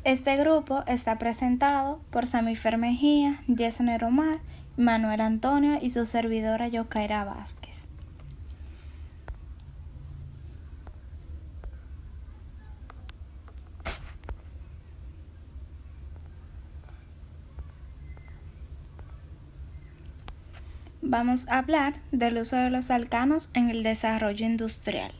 Este grupo está presentado por Samifer Mejía, Yesner Omar, Manuel Antonio y su servidora Yokaira Vázquez. Vamos a hablar del uso de los alcanos en el desarrollo industrial.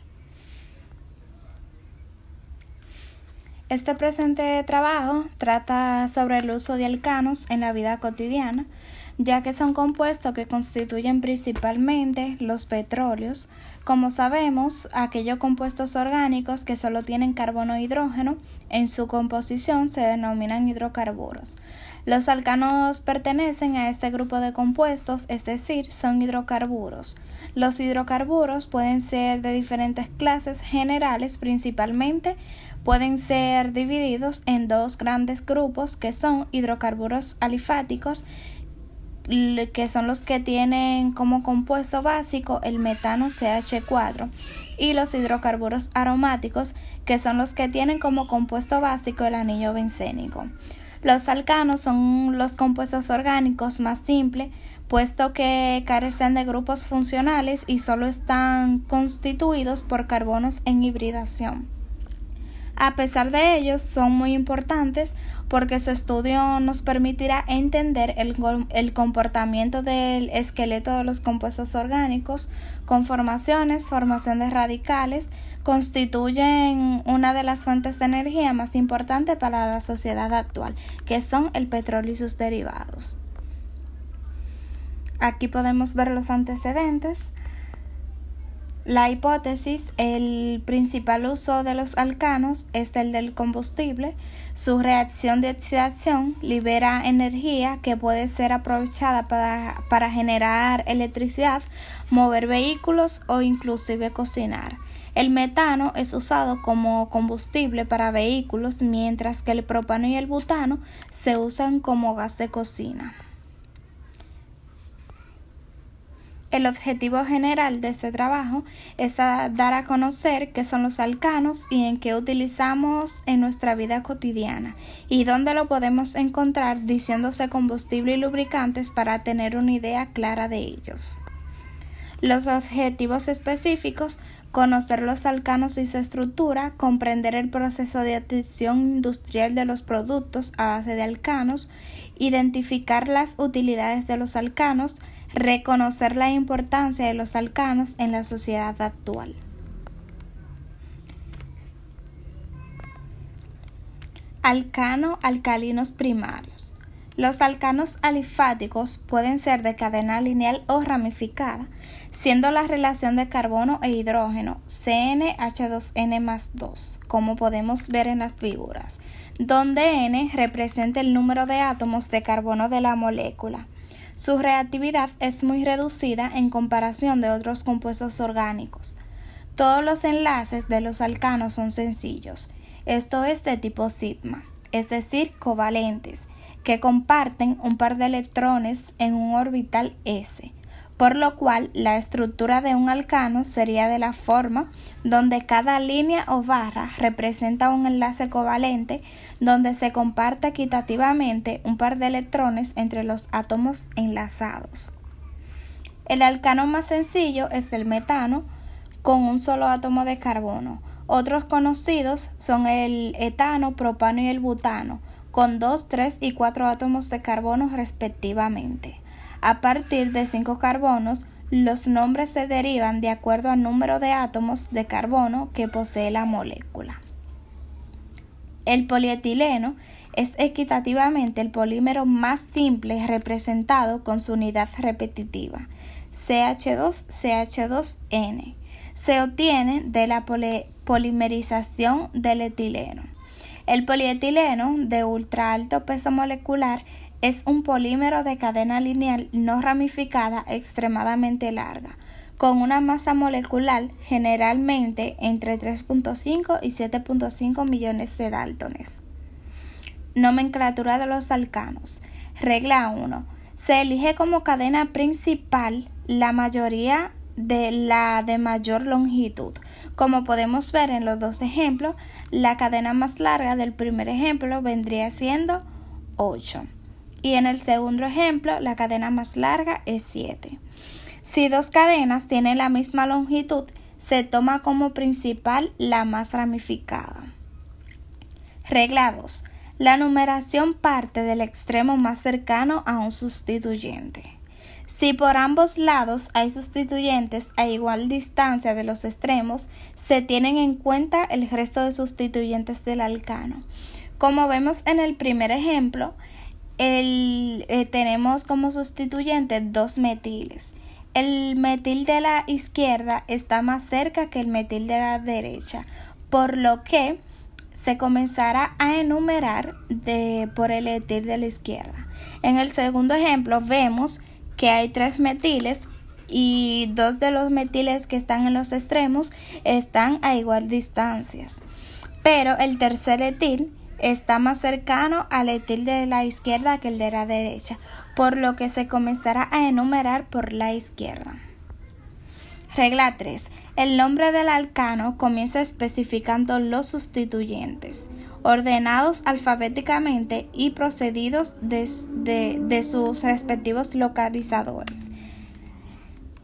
Este presente trabajo trata sobre el uso de alcanos en la vida cotidiana, ya que son compuestos que constituyen principalmente los petróleos. Como sabemos, aquellos compuestos orgánicos que solo tienen carbono e hidrógeno en su composición se denominan hidrocarburos. Los alcanos pertenecen a este grupo de compuestos, es decir, son hidrocarburos. Los hidrocarburos pueden ser de diferentes clases generales, principalmente pueden ser divididos en dos grandes grupos que son hidrocarburos alifáticos, que son los que tienen como compuesto básico el metano CH4, y los hidrocarburos aromáticos, que son los que tienen como compuesto básico el anillo bencénico. Los alcanos son los compuestos orgánicos más simples, puesto que carecen de grupos funcionales y solo están constituidos por carbonos en hibridación. A pesar de ello, son muy importantes porque su estudio nos permitirá entender el comportamiento del esqueleto de los compuestos orgánicos, formación de radicales, constituyen una de las fuentes de energía más importantes para la sociedad actual, que son el petróleo y sus derivados. Aquí podemos ver los antecedentes. La hipótesis: el principal uso de los alcanos es el del combustible. Su reacción de oxidación libera energía que puede ser aprovechada para generar electricidad, mover vehículos o inclusive cocinar. El metano es usado como combustible para vehículos, mientras que el propano y el butano se usan como gas de cocina. El objetivo general de este trabajo es dar a conocer qué son los alcanos y en qué utilizamos en nuestra vida cotidiana y dónde lo podemos encontrar, diciéndose combustible y lubricantes, para tener una idea clara de ellos. Los objetivos específicos: conocer los alcanos y su estructura, comprender el proceso de adquisición industrial de los productos a base de alcanos, identificar las utilidades de los alcanos, reconocer la importancia de los alcanos en la sociedad actual. Alcalinos primarios. Los alcanos alifáticos pueden ser de cadena lineal o ramificada, siendo la relación de carbono e hidrógeno CnH2n+2, como podemos ver en las figuras, donde N representa el número de átomos de carbono de la molécula. Su reactividad es muy reducida en comparación de otros compuestos orgánicos. Todos los enlaces de los alcanos son sencillos, esto es de tipo sigma, es decir, covalentes, que comparten un par de electrones en un orbital s, por lo cual la estructura de un alcano sería de la forma donde cada línea o barra representa un enlace covalente donde se comparte equitativamente un par de electrones entre los átomos enlazados. El alcano más sencillo es el metano, con un solo átomo de carbono. Otros conocidos son el etano, propano y el butano, con 2, 3 y 4 átomos de carbono respectivamente. A partir de 5 carbonos, los nombres se derivan de acuerdo al número de átomos de carbono que posee la molécula. El polietileno es equitativamente el polímero más simple representado con su unidad repetitiva, CH2CH2N. Se obtiene de la polimerización del etileno. El polietileno, de ultra alto peso molecular, es un polímero de cadena lineal no ramificada extremadamente larga, con una masa molecular generalmente entre 3.5 y 7.5 millones de daltones. Nomenclatura de los alcanos. Regla 1. Se elige como cadena principal la mayoría de la de mayor longitud, Como podemos ver en los dos ejemplos, la cadena más larga del primer ejemplo vendría siendo 8. Y en el segundo ejemplo, la cadena más larga es 7. Si dos cadenas tienen la misma longitud, se toma como principal la más ramificada. Regla 2. La numeración parte del extremo más cercano a un sustituyente. Si por ambos lados hay sustituyentes a igual distancia de los extremos, se tienen en cuenta el resto de sustituyentes del alcano. Como vemos en el primer ejemplo, tenemos como sustituyente 2 metiles. El metil de la izquierda está más cerca que el metil de la derecha, por lo que se comenzará a enumerar por el metil de la izquierda. En el segundo ejemplo vemos que hay 3 metiles y 2 de los metiles que están en los extremos están a igual distancias. Pero el tercer etil está más cercano al etil de la izquierda que el de la derecha, por lo que se comenzará a enumerar por la izquierda. Regla 3. El nombre del alcano comienza especificando los sustituyentes, ordenados alfabéticamente y procedidos de sus respectivos localizadores.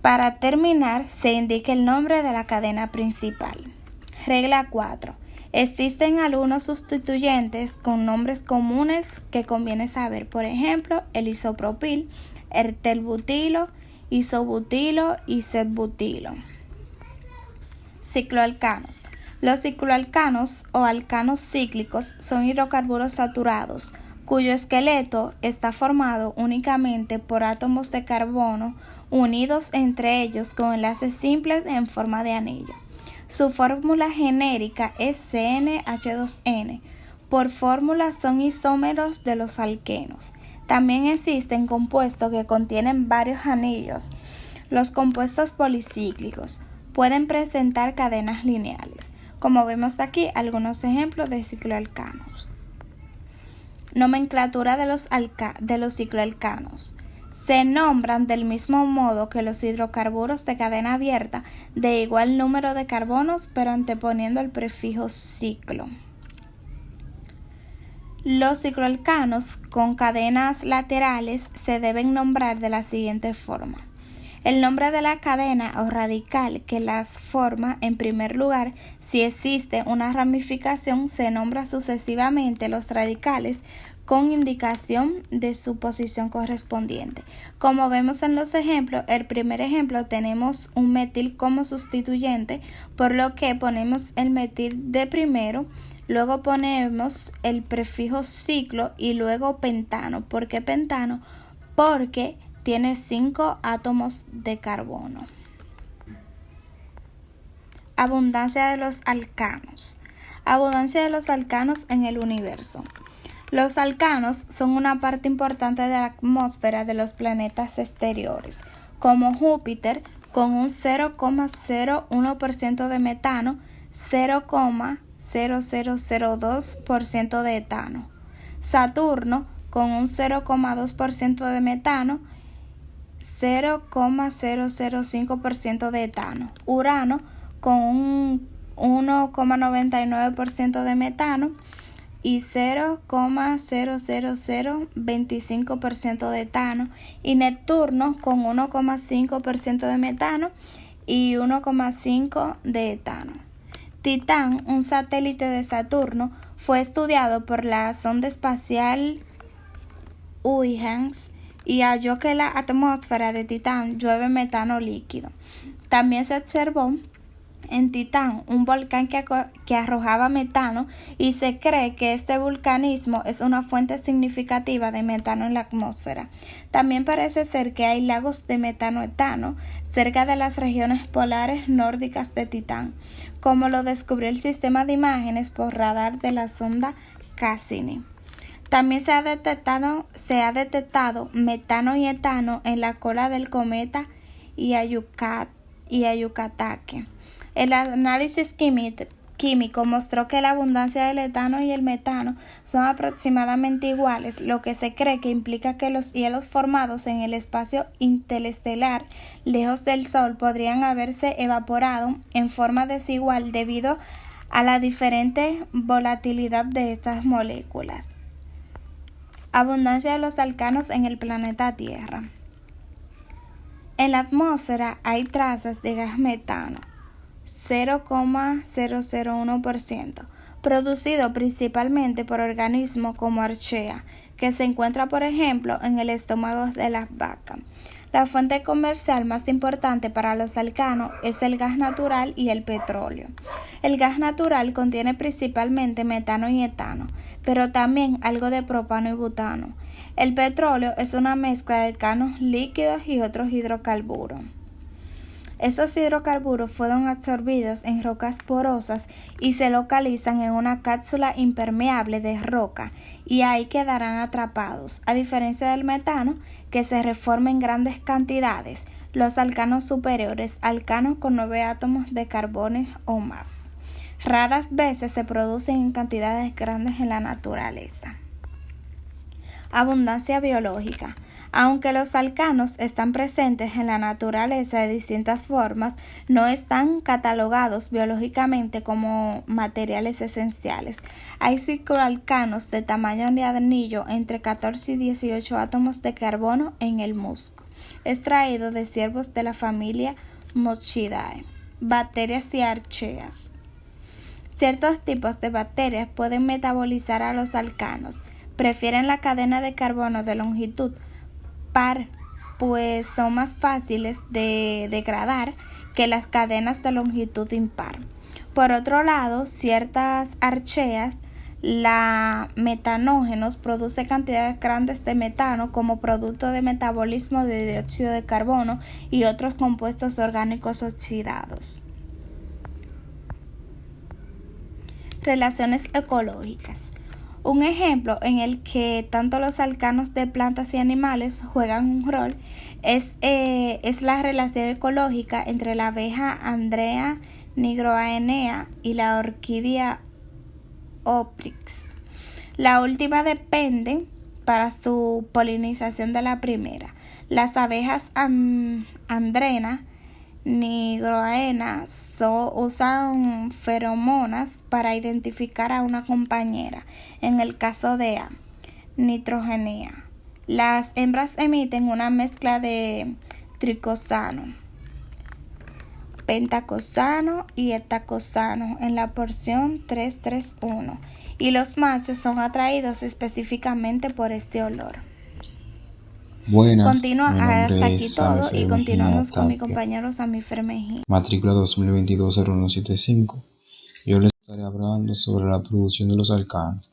Para terminar, se indica el nombre de la cadena principal. Regla 4. Existen algunos sustituyentes con nombres comunes que conviene saber, por ejemplo, el isopropil, ertelbutilo, isobutilo y setbutilo. Cicloalcanos. Los cicloalcanos o alcanos cíclicos son hidrocarburos saturados cuyo esqueleto está formado únicamente por átomos de carbono unidos entre ellos con enlaces simples en forma de anillo. Su fórmula genérica es CnH2n. Por fórmula son isómeros de los alquenos. También existen compuestos que contienen varios anillos. Los compuestos policíclicos pueden presentar cadenas lineales. Como vemos aquí, algunos ejemplos de cicloalcanos. Nomenclatura de los cicloalcanos. Se nombran del mismo modo que los hidrocarburos de cadena abierta de igual número de carbonos, pero anteponiendo el prefijo ciclo. Los cicloalcanos con cadenas laterales se deben nombrar de la siguiente forma. El nombre de la cadena o radical que las forma, en primer lugar, si existe una ramificación, se nombra sucesivamente los radicales con indicación de su posición correspondiente. Como vemos en los ejemplos, el primer ejemplo tenemos un metil como sustituyente, por lo que ponemos el metil de primero, luego ponemos el prefijo ciclo y luego pentano. ¿Por qué pentano? Porque tiene 5 átomos de carbono. Abundancia de los alcanos. Abundancia de los alcanos en el universo. Los alcanos son una parte importante de la atmósfera de los planetas exteriores, como Júpiter, con un 0,01% de metano, 0,0002% de etano. Saturno, con un 0,2% de metano, 0,005% de etano. Urano, con un 1,99% de metano y 0,00025% de etano, y Neptuno con 1,5% de metano y 1,5% de etano. Titán, un satélite de Saturno, fue estudiado por la sonda espacial Huygens y halló que la atmósfera de Titán llueve metano líquido. También se observó en Titán un volcán que arrojaba metano, y se cree que este vulcanismo es una fuente significativa de metano en la atmósfera. También parece ser que hay lagos de metano-etano cerca de las regiones polares nórdicas de Titán, como lo descubrió el sistema de imágenes por radar de la sonda Cassini. También se ha detectado metano y etano en la cola del cometa Hyakutake. El análisis químico mostró que la abundancia del etano y el metano son aproximadamente iguales, lo que se cree que implica que los hielos formados en el espacio interestelar lejos del Sol podrían haberse evaporado en forma desigual debido a la diferente volatilidad de estas moléculas. Abundancia de los alcanos en el planeta Tierra. En la atmósfera hay trazas de gas metano, 0,001%, producido principalmente por organismos como archea, que se encuentra por ejemplo en el estómago de las vacas. La fuente comercial más importante para los alcanos es el gas natural y el petróleo. El gas natural contiene principalmente metano y etano, pero también algo de propano y butano. El petróleo es una mezcla de alcanos líquidos y otros hidrocarburos. Estos hidrocarburos fueron absorbidos en rocas porosas y se localizan en una cápsula impermeable de roca y ahí quedarán atrapados. A diferencia del metano, que se reforma en grandes cantidades, los alcanos superiores, alcanos con 9 átomos de carbono o más, raras veces se producen en cantidades grandes en la naturaleza. Abundancia biológica. Aunque los alcanos están presentes en la naturaleza de distintas formas, no están catalogados biológicamente como materiales esenciales. Hay cicloalcanos de tamaño de anillo entre 14 y 18 átomos de carbono en el musgo, extraído de ciervos de la familia Mochidae, bacterias y archeas. Ciertos tipos de bacterias pueden metabolizar a los alcanos. Prefieren la cadena de carbono de longitud par, pues son más fáciles de degradar que las cadenas de longitud impar. Por otro lado, ciertas archeas, la metanógenos, produce cantidades grandes de metano como producto de metabolismo de dióxido de carbono y otros compuestos orgánicos oxidados. Relaciones ecológicas. Un ejemplo en el que tanto los alcanos de plantas y animales juegan un rol es la relación ecológica entre la abeja Andrea nigroaenea y la orquídea Oryx. La última depende para su polinización de la primera. Las abejas Andrea nigroaena usan feromonas para identificar a una compañera. En el caso de A. nitrogenea, las hembras emiten una mezcla de tricosano, pentacosano y heptacosano en la porción 331 y los machos son atraídos específicamente por este olor. Buenas, Continúa mi hasta nombre aquí es Sami todo y Fer Mejía continuamos con mi Tapia, compañero Sami Fer Mejía. matrícula 2022-0175. Yo les estaré hablando sobre la producción de los alcanos,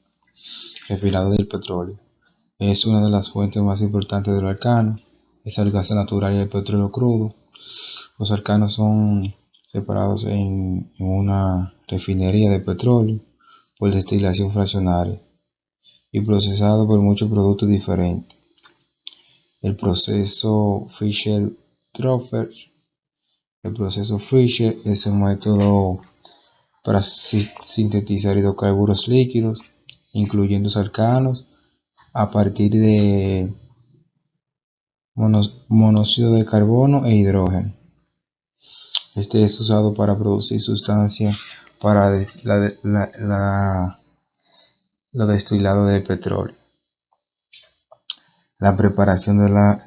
refinado del petróleo. Es una de las fuentes más importantes del alcano, es el gas natural y el petróleo crudo. Los alcanos son separados en una refinería de petróleo por destilación fraccionaria y procesados por muchos productos diferentes. El proceso Fischer-Tropsch. El proceso Fischer es un método para sintetizar hidrocarburos líquidos, incluyendo alcanos, a partir de monóxido de carbono e hidrógeno. Este es usado para producir sustancias para lo destilado de petróleo. La preparación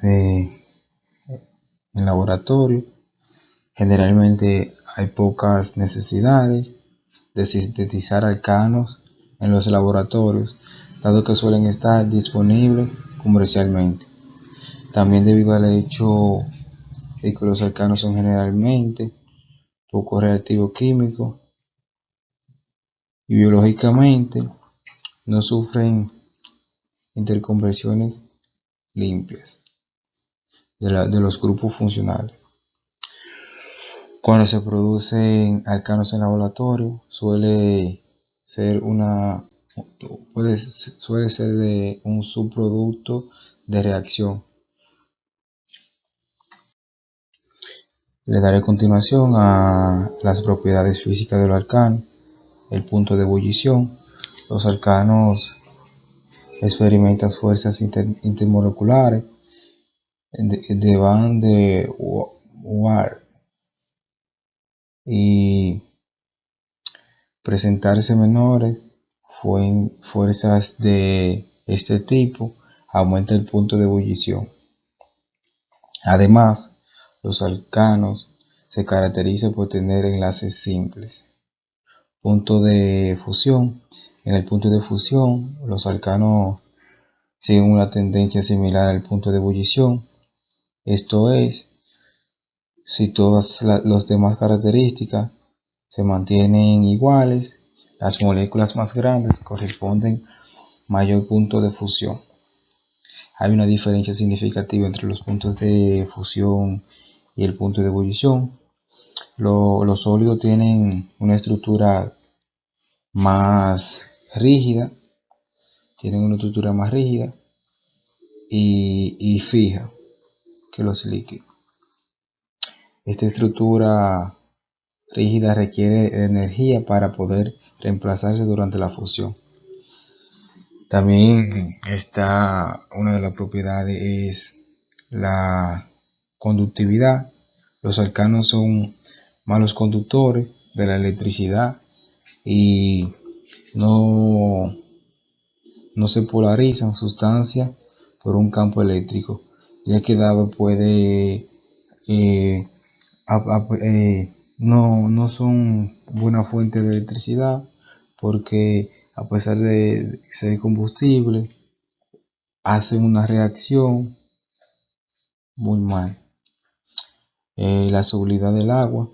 en laboratorio. Generalmente hay pocas necesidades de sintetizar alcanos en los laboratorios, dado que suelen estar disponibles comercialmente. También debido al hecho de que los alcanos son generalmente poco reactivos químicos y biológicamente no sufren interconversiones limpias de los grupos funcionales. Cuando se producen alcanos en laboratorio, suele ser de un subproducto de reacción. Le daré continuación a las propiedades físicas del alcano. el punto de ebullición. Los alcanos experimentan fuerzas intermoleculares de Van der Waals y presentarse menores fuerzas de este tipo aumenta el punto de ebullición. Además, los alcanos se caracterizan por tener enlaces simples. Punto de fusión. En el punto de fusión, los alcanos siguen una tendencia similar al punto de ebullición. Esto es, si todas las demás características se mantienen iguales, las moléculas más grandes corresponden mayor punto de fusión. Hay una diferencia significativa entre los puntos de fusión y el punto de ebullición. Los sólidos tienen una estructura más rígida, y fija que los líquidos. Esta estructura rígida requiere energía para poder reemplazarse durante la fusión. También está una de las propiedades es la conductividad. Los alcanos son malos conductores de la electricidad y no se polarizan sustancias por un campo eléctrico, ya que dado puede no son buena fuente de electricidad, porque a pesar de ser combustible hacen una reacción muy mal. La solubilidad del agua,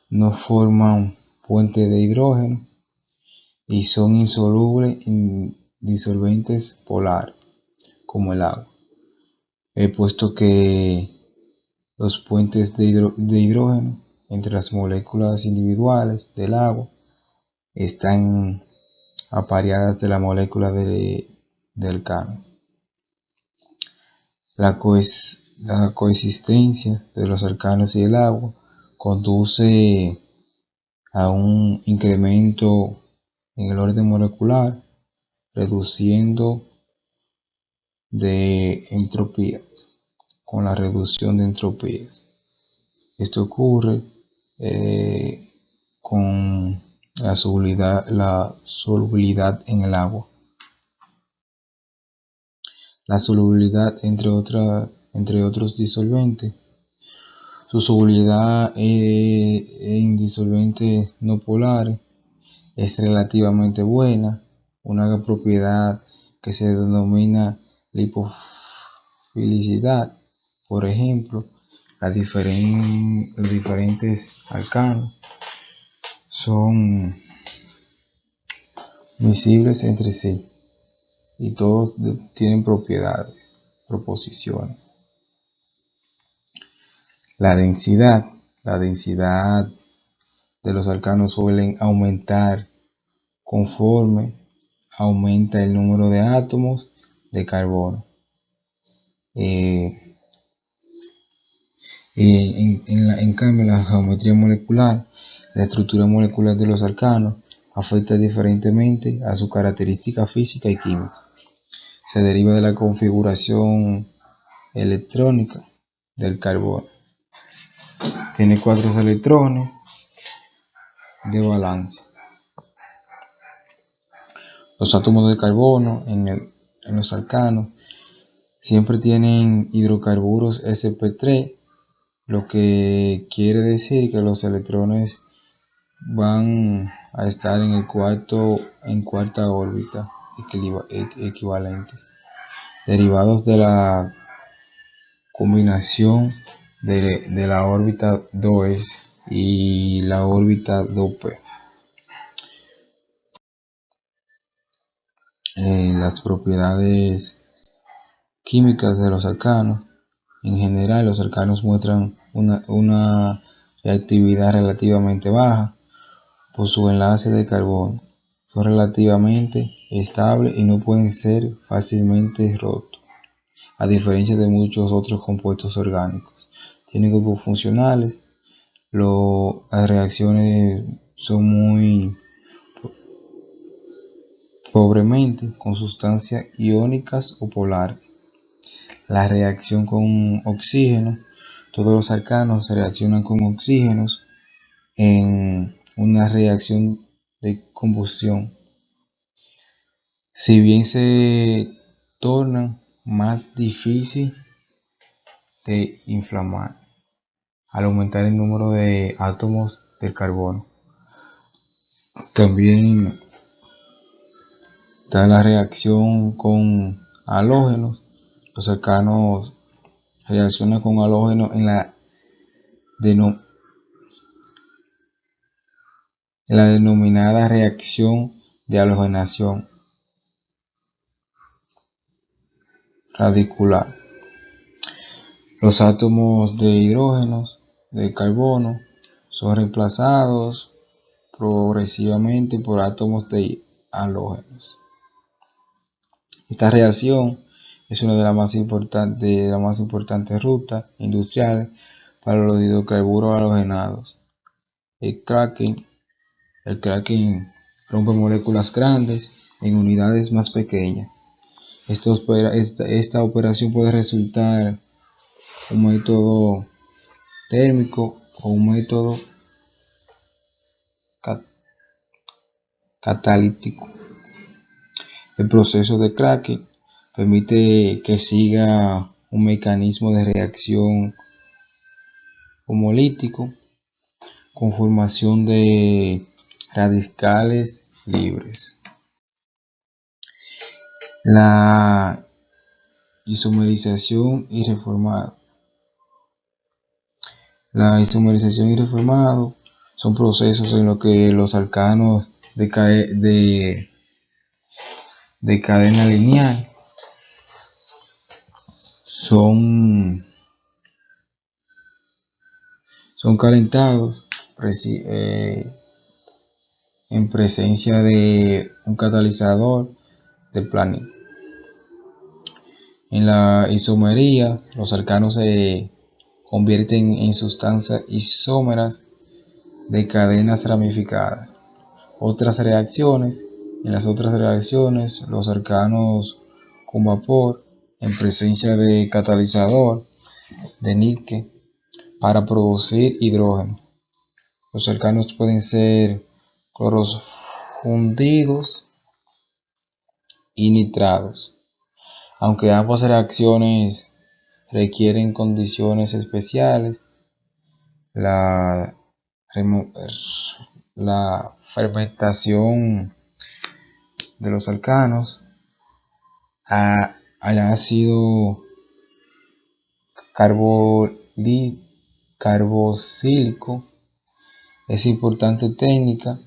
no forman puente de hidrógeno y son insolubles en disolventes polares como el agua, puesto que los puentes de hidrógeno entre las moléculas individuales del agua están apareadas de la molécula de alcanos. La coexistencia de los alcanos y el agua conduce a un incremento en el orden molecular, reduciendo de entropías, con la reducción de entropías. Esto ocurre con la solubilidad en el agua. La solubilidad entre otros disolventes. Su solubilidad en disolventes no polares es relativamente buena, una propiedad que se denomina lipofilicidad. Por ejemplo, los diferentes alcanos son miscibles entre sí y todos tienen proposiciones. La densidad de los alcanos suelen aumentar conforme aumenta el número de átomos de carbono. En cambio, la geometría molecular, la estructura molecular de los alcanos afecta diferentemente a su característica física y química. Se deriva de la configuración electrónica del carbono. Tiene 4 electrones de balance. Los átomos de carbono en los alcanos siempre tienen hidrocarburos sp3, lo que quiere decir que los electrones van a estar en cuarta órbita equivalentes, derivados de la combinación de la órbita 2s y la órbita 2p. Las propiedades químicas de los alcanos. En general, los alcanos muestran una reactividad relativamente baja por su enlace de carbono. Son relativamente estables y no pueden ser fácilmente rotos, a diferencia de muchos otros compuestos orgánicos. Tienen grupos funcionales. Las reacciones son muy pobremente con sustancias iónicas o polares. La reacción con oxígeno. Todos los alcanos reaccionan con oxígenos en una reacción de combustión. Si bien se tornan más difícil de inflamar al aumentar el número de átomos del carbono. También da la reacción con halógenos. Los alcanos reaccionan con halógenos en la denominada reacción de halogenación radicular. Los átomos de hidrógeno, de carbono, son reemplazados progresivamente por átomos de halógenos. Esta reacción es una de las más importantes rutas industriales para los hidrocarburos halogenados. El cracking rompe moléculas grandes en unidades más pequeñas. Esta operación puede resultar un método térmico o un método catalítico. El proceso de cracking permite que siga un mecanismo de reacción homolítico con formación de radicales libres. La isomerización y reformado. La isomerización y reformado son procesos en los que los alcanos de cadena lineal son calentados en presencia de un catalizador de Planck. En la isomería, los alcanos se convierten en sustancias isómeras de cadenas ramificadas. En las otras reacciones, los alcanos con vapor en presencia de catalizador de níquel para producir hidrógeno. Los alcanos pueden ser cloros fundidos y nitrados, aunque ambas reacciones requieren condiciones especiales. La fermentación de los alcanos al ácido carboxílico es una importante técnica.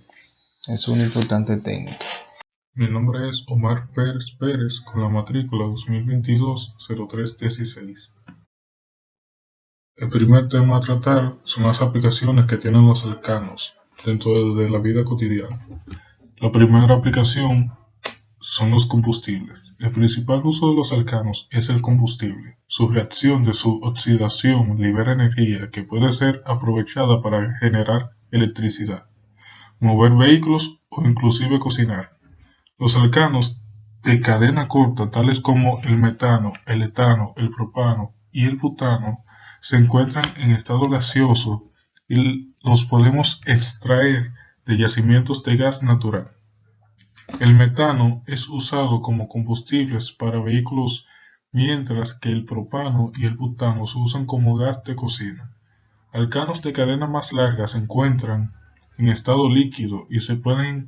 Mi nombre es Omar Pérez Pérez con la matrícula 2022-0316. El primer tema a tratar son las aplicaciones que tienen los alcanos dentro de la vida cotidiana. La primera aplicación son los combustibles. El principal uso de los alcanos es el combustible. Su reacción de su oxidación libera energía que puede ser aprovechada para generar electricidad, mover vehículos o inclusive cocinar. Los alcanos de cadena corta, tales como el metano, el etano, el propano y el butano, se encuentran en estado gaseoso y los podemos extraer de yacimientos de gas natural. El metano es usado como combustibles para vehículos, mientras que el propano y el butano se usan como gas de cocina. Alcanos de cadena más larga se encuentran en estado líquido y se pueden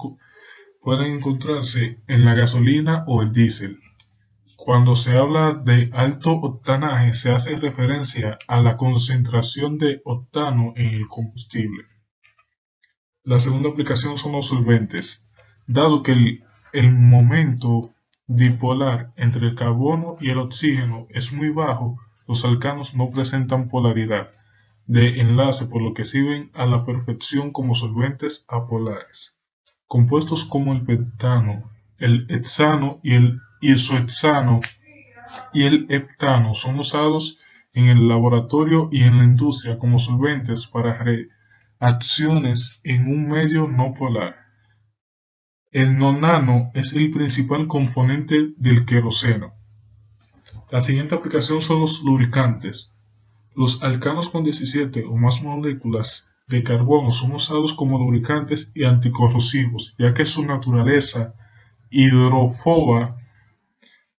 encontrarse en la gasolina o el diésel. Cuando se habla de alto octanaje se hace referencia a la concentración de octano en el combustible. La segunda aplicación son los solventes. Dado que el momento dipolar entre el carbono y el oxígeno es muy bajo, los alcanos no presentan polaridad de enlace, por lo que sirven a la perfección como solventes apolares. Compuestos como el pentano, el hexano y el isohexano y el heptano son usados en el laboratorio y en la industria como solventes para reacciones en un medio no polar. El nonano es el principal componente del queroseno. La siguiente aplicación son los lubricantes. Los alcanos con 17 o más moléculas de carbono son usados como lubricantes y anticorrosivos, ya que su naturaleza hidrófoba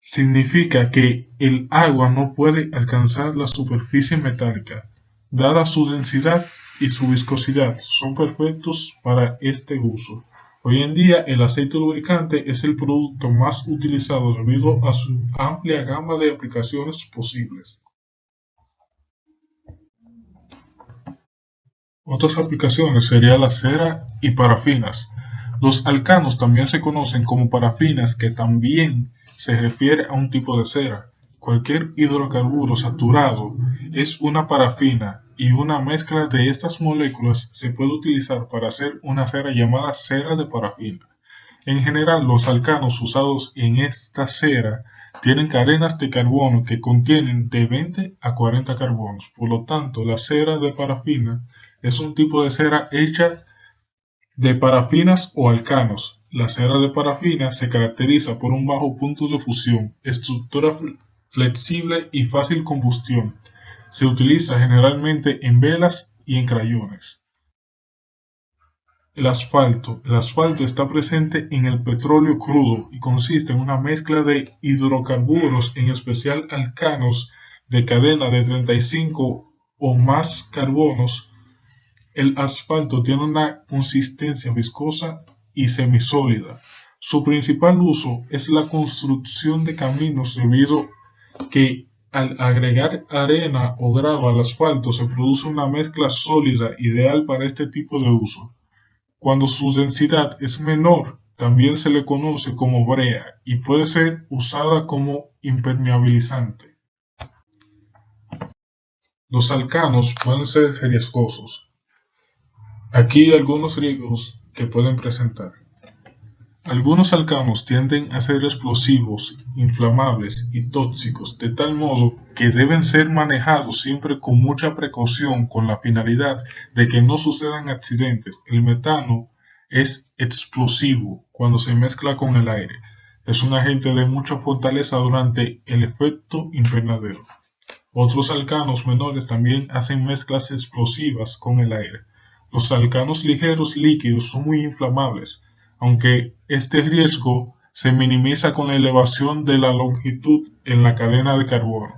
significa que el agua no puede alcanzar la superficie metálica. Dada su densidad y su viscosidad, son perfectos para este uso. Hoy en día, el aceite lubricante es el producto más utilizado debido a su amplia gama de aplicaciones posibles. Otras aplicaciones serían la cera y parafinas. Los alcanos también se conocen como parafinas, que también se refiere a un tipo de cera. Cualquier hidrocarburo saturado es una parafina y una mezcla de estas moléculas se puede utilizar para hacer una cera llamada cera de parafina. En general, los alcanos usados en esta cera tienen cadenas de carbono que contienen de 20 a 40 carbonos. Por lo tanto, la cera de parafina es un tipo de cera hecha de parafinas o alcanos. La cera de parafina se caracteriza por un bajo punto de fusión, estructura flexible y fácil combustión. Se utiliza generalmente en velas y en crayones. El asfalto. El asfalto está presente en el petróleo crudo y consiste en una mezcla de hidrocarburos, en especial alcanos, de cadena de 35 o más carbonos. El asfalto tiene una consistencia viscosa y semisólida. Su principal uso es la construcción de caminos, debido que al agregar arena o grava al asfalto se produce una mezcla sólida ideal para este tipo de uso. Cuando su densidad es menor, también se le conoce como brea y puede ser usada como impermeabilizante. Los alcanos pueden ser riesgosos. Aquí algunos riesgos que pueden presentar. Algunos alcanos tienden a ser explosivos, inflamables y tóxicos, de tal modo que deben ser manejados siempre con mucha precaución, con la finalidad de que no sucedan accidentes. El metano es explosivo cuando se mezcla con el aire. Es un agente de mucha fortaleza durante el efecto invernadero. Otros alcanos menores también hacen mezclas explosivas con el aire. Los alcanos ligeros líquidos son muy inflamables, aunque este riesgo se minimiza con la elevación de la longitud en la cadena de carbono.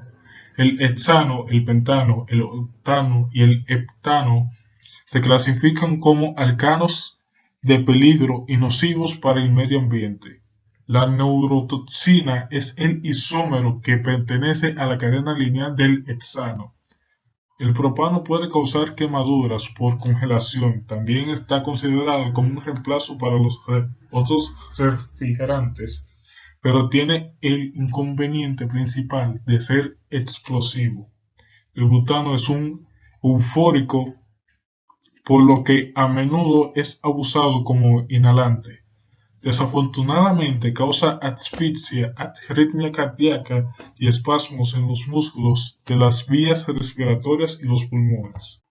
El hexano, el pentano, el octano y el heptano se clasifican como alcanos de peligro y nocivos para el medio ambiente. La neurotoxina es el isómero que pertenece a la cadena lineal del hexano. El propano puede causar quemaduras por congelación. También está considerado como un reemplazo para los otros refrigerantes, pero tiene el inconveniente principal de ser explosivo. El butano es un eufórico, por lo que a menudo es abusado como inhalante. Desafortunadamente causa asfixia, arritmia cardíaca y espasmos en los músculos de las vías respiratorias y los pulmones.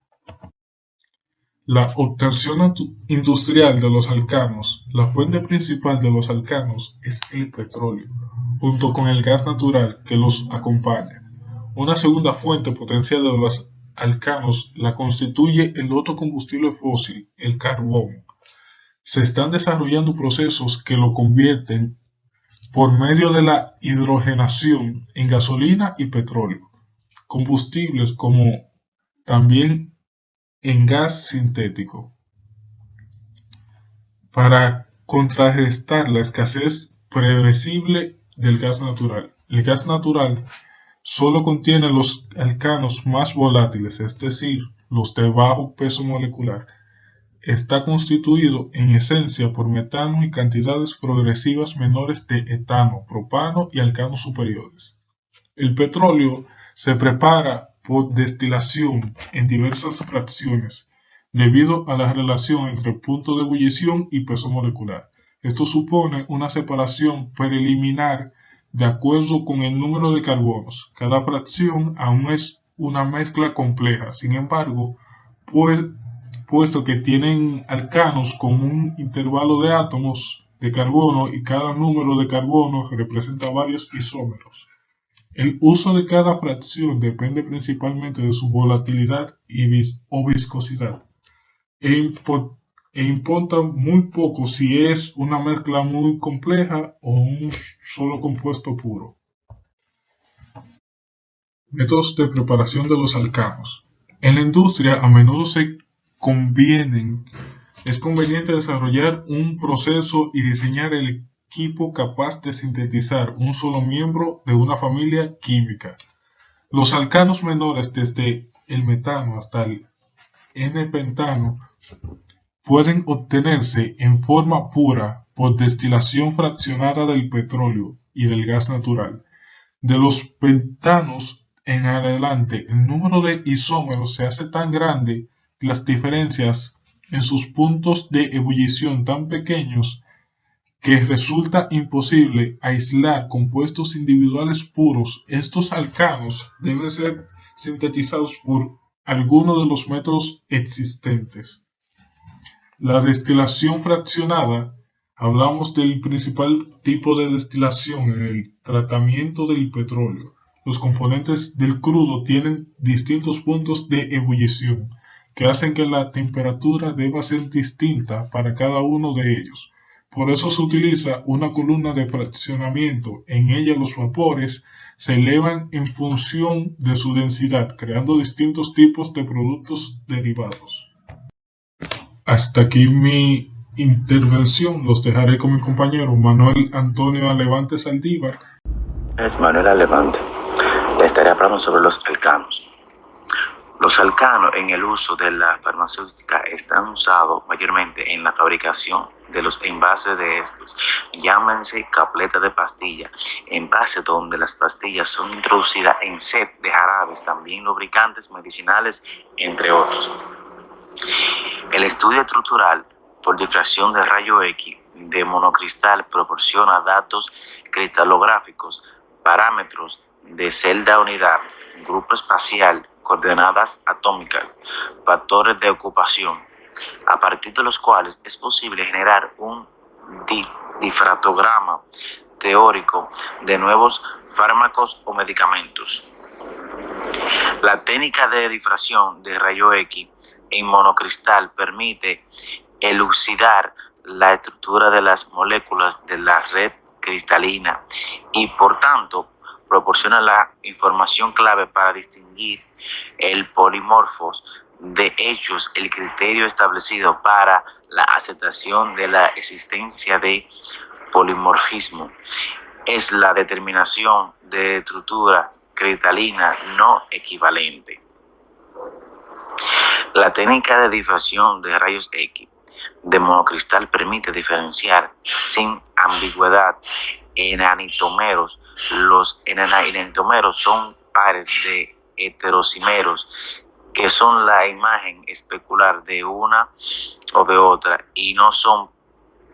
La obtención industrial de los alcanos. La fuente principal de los alcanos es el petróleo, junto con el gas natural que los acompaña. Una segunda fuente potencial de los alcanos la constituye el otro combustible fósil, el carbón. Se están desarrollando procesos que lo convierten, por medio de la hidrogenación, en gasolina y petróleo, combustibles, como también en gas sintético, para contrarrestar la escasez previsible del gas natural. El gas natural solo contiene los alcanos más volátiles, es decir, los de bajo peso molecular. Está constituido en esencia por metano y cantidades progresivas menores de etano, propano y alcanos superiores. El petróleo se prepara por destilación en diversas fracciones, debido a la relación entre punto de ebullición y peso molecular. Esto supone una separación preliminar de acuerdo con el número de carbonos. Cada fracción aún es una mezcla compleja, sin embargo, puesto que tienen alcanos con un intervalo de átomos de carbono y cada número de carbono representa varios isómeros. El uso de cada fracción depende principalmente de su volatilidad o viscosidad e importa muy poco si es una mezcla muy compleja o un solo compuesto puro. Métodos de preparación de los alcanos. En la industria a menudo es conveniente desarrollar un proceso y diseñar el equipo capaz de sintetizar un solo miembro de una familia química. Los alcanos menores, desde el metano hasta el N-pentano, pueden obtenerse en forma pura por destilación fraccionada del petróleo y del gas natural. De los pentanos en adelante, el número de isómeros se hace tan grande y las diferencias en sus puntos de ebullición tan pequeños que resulta imposible aislar compuestos individuales puros. Estos alcanos deben ser sintetizados por alguno de los métodos existentes. La destilación fraccionada. Hablamos del principal tipo de destilación en el tratamiento del petróleo. Los componentes del crudo tienen distintos puntos de ebullición que hacen que la temperatura deba ser distinta para cada uno de ellos. Por eso se utiliza una columna de fraccionamiento. En ella los vapores se elevan en función de su densidad, creando distintos tipos de productos derivados. Hasta aquí mi intervención. Los dejaré con mi compañero Manuel Antonio Alevante Saldívar. Es Manuel Alevante. Le estaré hablando sobre los alcanos. Los alcanos en el uso de la farmacéutica están usados mayormente en la fabricación de los envases de estos. Llámense capletas de pastilla, envases donde las pastillas son introducidas en set de jarabes, también lubricantes medicinales, entre otros. El estudio estructural por difracción de rayo X de monocristal proporciona datos cristalográficos, parámetros de celda unidad, grupo espacial, coordenadas atómicas, factores de ocupación, a partir de los cuales es posible generar un difractograma teórico de nuevos fármacos o medicamentos. La técnica de difracción de rayo X en monocristal permite elucidar la estructura de las moléculas de la red cristalina y, por tanto, proporciona la información clave para distinguir el polimorfos. De hecho, el criterio establecido para la aceptación de la existencia de polimorfismo es la determinación de estructura cristalina no equivalente. La técnica de difracción de rayos X de monocristal permite diferenciar sin ambigüedad enantiómeros. Los enantiómeros son pares de heterocímeros que son la imagen especular de una o de otra y no son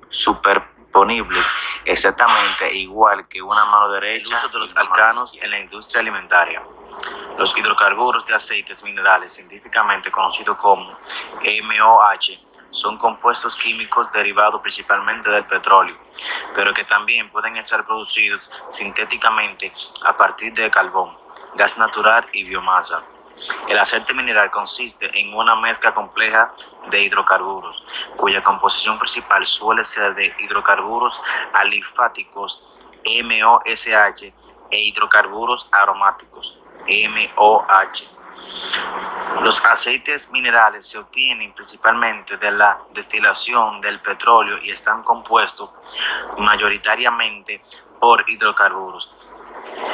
superponibles exactamente igual que una mano derecha. El uso de los alcanos en la industria alimentaria. Los hidrocarburos de aceites minerales, científicamente conocidos como MOH, son compuestos químicos derivados principalmente del petróleo, pero que también pueden ser producidos sintéticamente a partir de carbón, gas natural y biomasa. El aceite mineral consiste en una mezcla compleja de hidrocarburos, cuya composición principal suele ser de hidrocarburos alifáticos, MOSH, e hidrocarburos aromáticos, MOH. Los aceites minerales se obtienen principalmente de la destilación del petróleo y están compuestos mayoritariamente por hidrocarburos.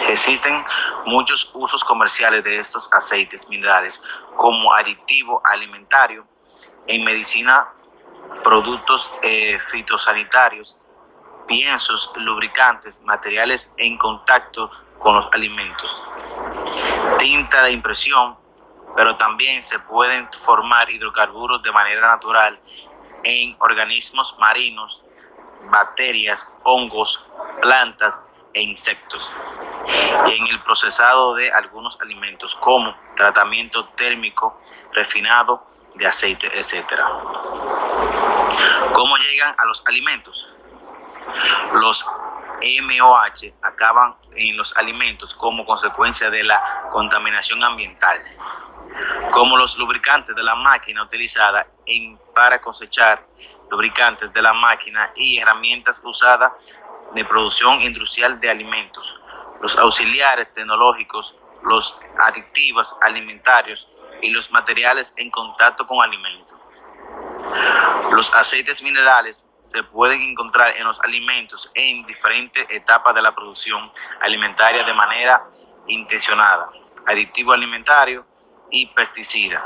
Existen muchos usos comerciales de estos aceites minerales como aditivo alimentario, en medicina, productos fitosanitarios, piensos, lubricantes, materiales en contacto con los alimentos, tinta de impresión, pero también se pueden formar hidrocarburos de manera natural en organismos marinos, bacterias, hongos, plantas e insectos, y en el procesado de algunos alimentos como tratamiento térmico, refinado de aceite, etc. ¿Cómo llegan a los alimentos? Los MOH acaban en los alimentos como consecuencia de la contaminación ambiental, como los lubricantes de la máquina utilizada para cosechar, lubricantes de la máquina y herramientas usadas de producción industrial de alimentos, los auxiliares tecnológicos, los aditivos alimentarios y los materiales en contacto con alimentos. Los aceites minerales se pueden encontrar en los alimentos en diferentes etapas de la producción alimentaria de manera intencionada, aditivo alimentario y pesticida,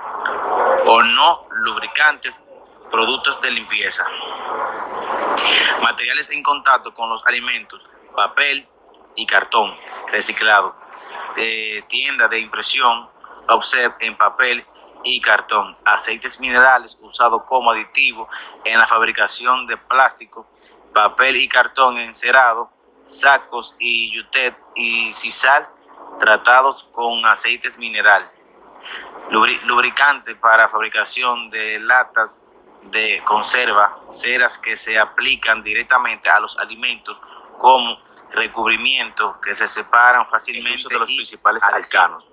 o no lubricantes, productos de limpieza. Materiales en contacto con los alimentos, papel y cartón reciclado, tienda de impresión, offset en papel y cartón, aceites minerales usados como aditivo en la fabricación de plástico, papel y cartón encerado, sacos y yutet y sisal tratados con aceites minerales, lubricante para fabricación de latas de conserva, ceras que se aplican directamente a los alimentos como recubrimiento que se separan fácilmente de los principales alcanos.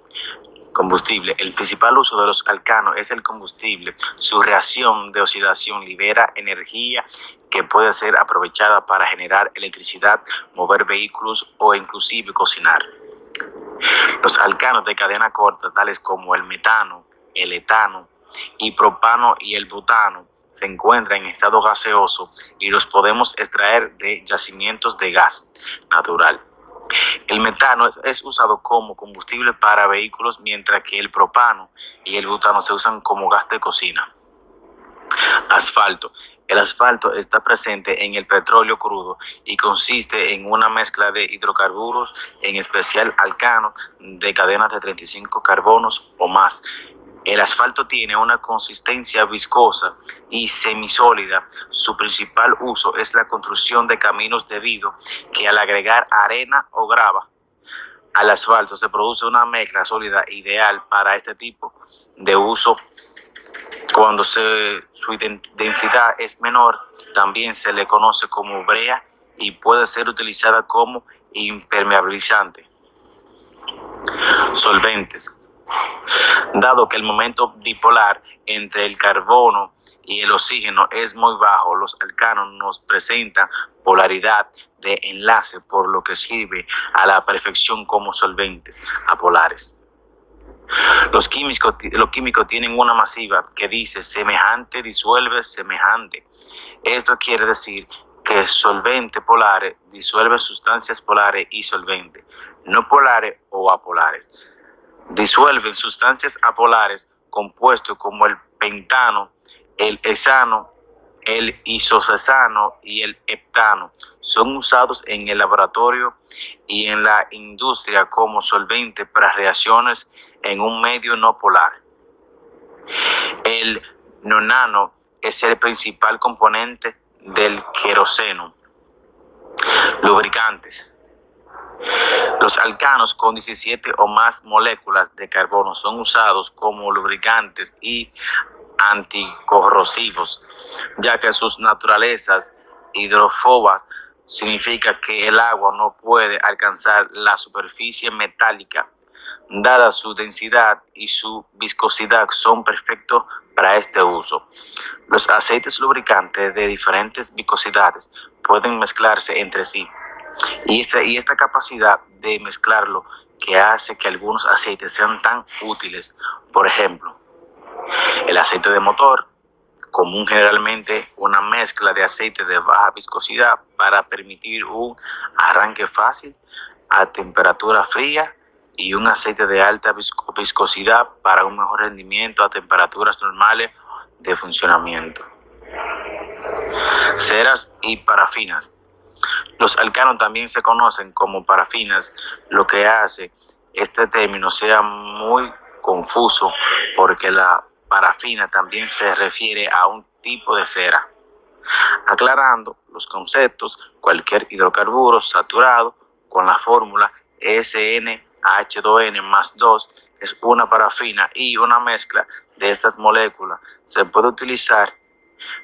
Combustible. El principal uso de los alcanos es el combustible. Su reacción de oxidación libera energía que puede ser aprovechada para generar electricidad, mover vehículos o inclusive cocinar. Los alcanos de cadena corta, tales como el metano, el etano y propano y el butano, se encuentran en estado gaseoso y los podemos extraer de yacimientos de gas natural. El metano es usado como combustible para vehículos, mientras que el propano y el butano se usan como gas de cocina. Asfalto. El asfalto está presente en el petróleo crudo y consiste en una mezcla de hidrocarburos, en especial alcanos, de cadenas de 35 carbonos o más. El asfalto tiene una consistencia viscosa y semisólida. Su principal uso es la construcción de caminos debido que al agregar arena o grava al asfalto se produce una mezcla sólida ideal para este tipo de uso. Cuando su densidad es menor, también se le conoce como brea y puede ser utilizada como impermeabilizante. Solventes. Dado que el momento dipolar entre el carbono y el oxígeno es muy bajo, los alcanos nos presentan polaridad de enlace, por lo que sirve a la perfección como solventes apolares. Los químicos tienen una masiva que dice semejante disuelve semejante. Esto quiere decir que solventes polares disuelven sustancias polares y solventes no polares o apolares. Disuelven sustancias apolares compuestos como el pentano, el hexano, el isocesano y el heptano. Son usados en el laboratorio y en la industria como solvente para reacciones en un medio no polar. El nonano es el principal componente del queroseno. Lubricantes. Los alcanos con 17 o más moléculas de carbono son usados como lubricantes y anticorrosivos, ya que sus naturalezas hidrófobas significa que el agua no puede alcanzar la superficie metálica. Dada su densidad y su viscosidad, son perfectos para este uso. Los aceites lubricantes de diferentes viscosidades pueden mezclarse entre sí. Y esta capacidad de mezclarlo que hace que algunos aceites sean tan útiles. Por ejemplo, el aceite de motor, común generalmente una mezcla de aceite de baja viscosidad para permitir un arranque fácil a temperatura fría, y un aceite de alta viscosidad para un mejor rendimiento a temperaturas normales de funcionamiento. Ceras y parafinas. Los alcanos también se conocen como parafinas, lo que hace este término sea muy confuso porque la parafina también se refiere a un tipo de cera. Aclarando los conceptos, cualquier hidrocarburo saturado con la fórmula SnH2n más 2 es una parafina, y una mezcla de estas moléculas se puede utilizar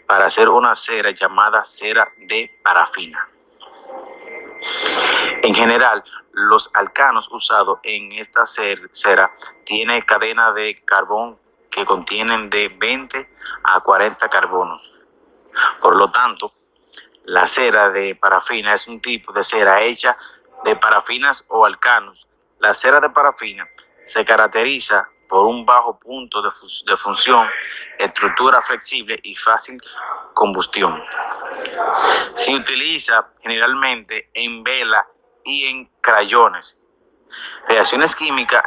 para hacer una cera llamada cera de parafina. En general, los alcanos usados en esta cera tienen cadena de carbón que contienen de 20 a 40 carbonos. Por lo tanto, la cera de parafina es un tipo de cera hecha de parafinas o alcanos. La cera de parafina se caracteriza por un bajo punto de función, estructura flexible y fácil combustión. Se utiliza generalmente en vela y en crayones. Reacciones químicas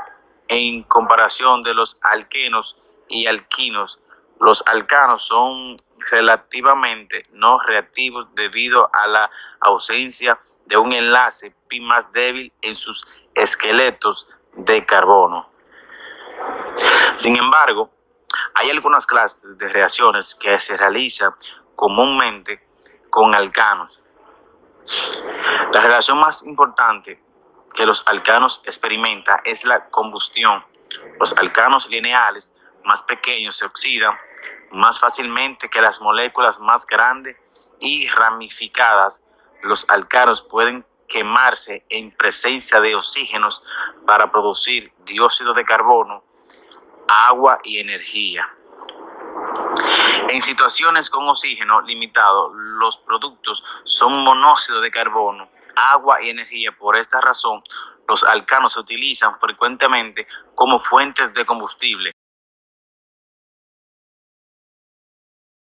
en comparación de los alquenos y alquinos. Los alcanos son relativamente no reactivos debido a la ausencia de un enlace pi más débil en sus esqueletos de carbono. Sin embargo, hay algunas clases de reacciones que se realizan comúnmente con alcanos. La reacción más importante que los alcanos experimentan es la combustión. Los alcanos lineales más pequeños se oxidan más fácilmente que las moléculas más grandes y ramificadas. Los alcanos pueden quemarse en presencia de oxígenos para producir dióxido de carbono, agua y energía. En situaciones con oxígeno limitado, los productos son monóxido de carbono, agua y energía. Por esta razón, los alcanos se utilizan frecuentemente como fuentes de combustible.